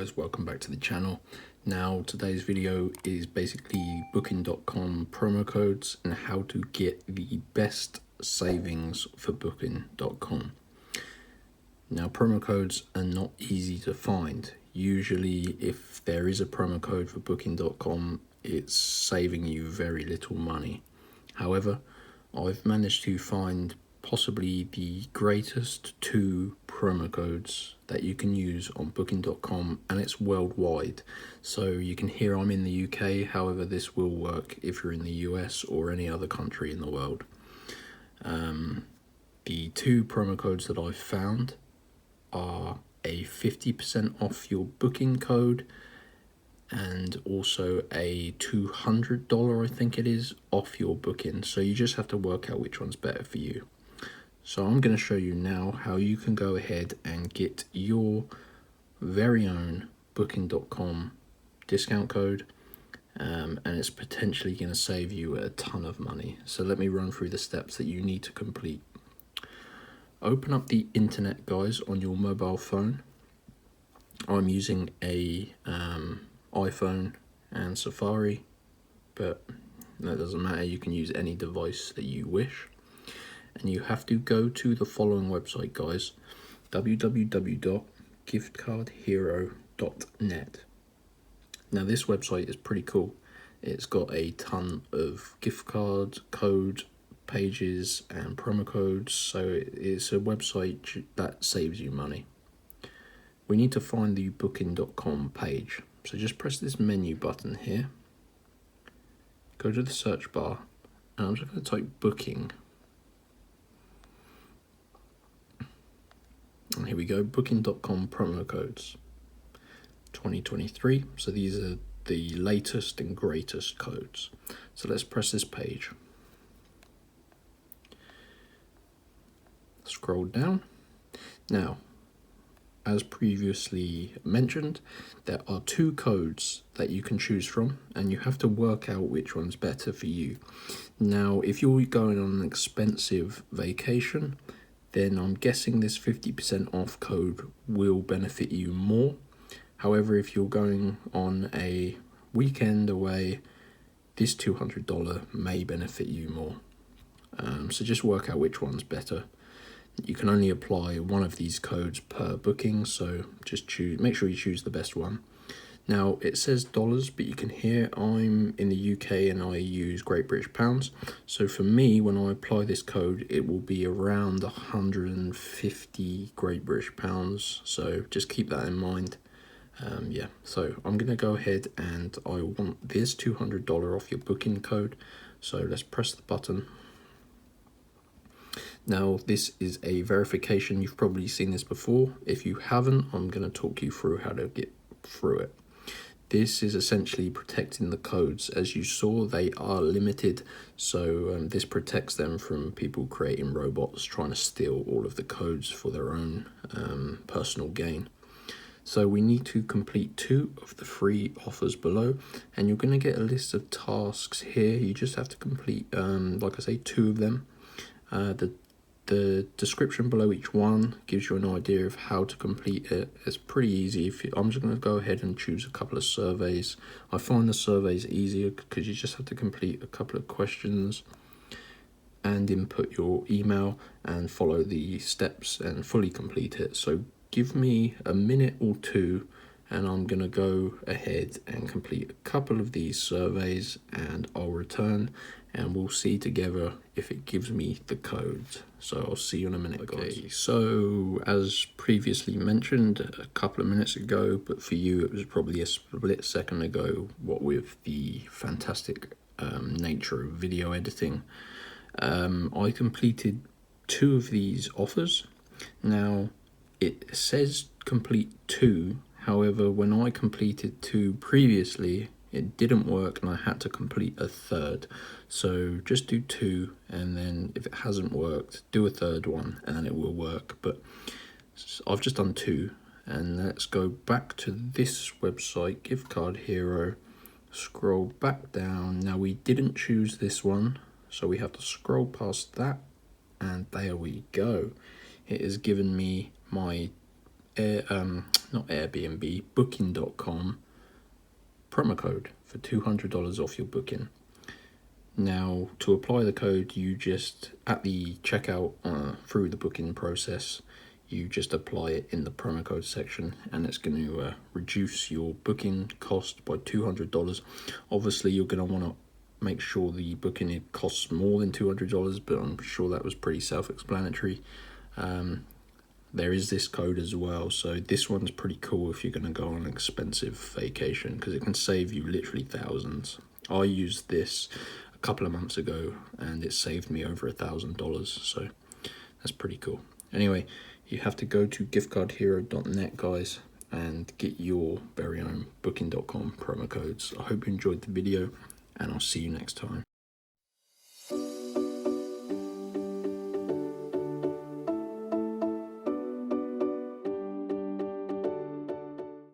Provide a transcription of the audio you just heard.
guys, welcome back to the channel. Now today's video is basically booking.com promo codes and how to get the best savings for booking.com. Now promo codes are not easy to find. Usually if there is a promo code for booking.com, it's saving you very little money. However, I've managed to find possibly the greatest two promo codes that you can use on booking.com, and it's worldwide. So you can hear I'm in the UK, however this will work if you're in the US or any other country in the world. The two promo codes that I've found are a 50% off your booking code and also a $200, I think it is, off your booking. So you just have to work out which one's better for you. So I'm going to show you now how you can go ahead and get your very own booking.com discount code, and it's potentially going to save you a ton of money. So let me run through the steps that you need to complete. Open up the internet, guys, on your mobile phone. I'm using a iPhone and Safari, but that doesn't matter. You can use any device that you wish. And you have to go to the following website, guys: www.giftcardhero.net. Now this website is pretty cool. It's got a ton of gift cards, code pages and promo codes, so it's a website that saves you money. We need to find the booking.com page, so just press this menu button here, go to the search bar, and I'm just going to type booking. And here we go, booking.com promo codes 2023. So these are the latest and greatest codes. So let's press this page. Scroll down. Now, as previously mentioned, there are two codes that you can choose from, and you have to work out which one's better for you. Now, if you're going on an expensive vacation, then I'm guessing this 50% off code will benefit you more. However, if you're going on a weekend away, this $200 may benefit you more. So just work out which one's better. You can only apply one of these codes per booking, so just make sure you choose the best one. Now it says dollars, but you can hear I'm in the UK and I use Great British Pounds. So for me, when I apply this code, it will be around 150 Great British Pounds. So just keep that in mind. So I'm going to go ahead and I want this $200 off your booking code. So let's press the button. Now this is a verification. You've probably seen this before. If you haven't, I'm going to talk you through how to get through it. This is essentially protecting the codes. As you saw, they are limited, so this protects them from people creating robots trying to steal all of the codes for their own personal gain. So we need to complete 2 of the 3 offers below, and you're going to get a list of tasks here. You just have to complete, like I say, 2 of them. The description below each one gives you an idea of how to complete it. It's pretty easy. I'm just going to go ahead and choose a couple of surveys. I find the surveys easier because you just have to complete a couple of questions and input your email and follow the steps and fully complete it. So give me a minute or two and I'm going to go ahead and complete a couple of these surveys and I'll return and we'll see together if it gives me the codes. So I'll see you in a minute, guys. Okay, so as previously mentioned a couple of minutes ago, but for you it was probably a split second ago, what with the fantastic nature of video editing, I completed 2 of these offers. Now it says complete 2, however when I completed 2 previously it didn't work and I had to complete a 3rd. So just do 2 and then if it hasn't worked, do a 3rd one and then it will work. But I've just done 2, and let's go back to this website, Gift Card Hero. Scroll back down. Now we didn't choose this one, so we have to scroll past that, and there we go. It has given me my not Airbnb, Booking.com promo code for $200 off your booking. Now, to apply the code, you just, at the checkout through the booking process, you just apply it in the promo code section, and it's going to reduce your booking cost by $200. Obviously, you're going to want to make sure the booking costs more than $200, but I'm sure that was pretty self-explanatory. There is this code as well, so this one's pretty cool if you're going to go on an expensive vacation, because it can save you literally thousands. I used this a couple of months ago and it saved me over $1,000, so that's pretty cool. Anyway, you have to go to giftcardhero.net, guys, and get your very own Booking.com promo codes. I hope you enjoyed the video, and I'll see you next time.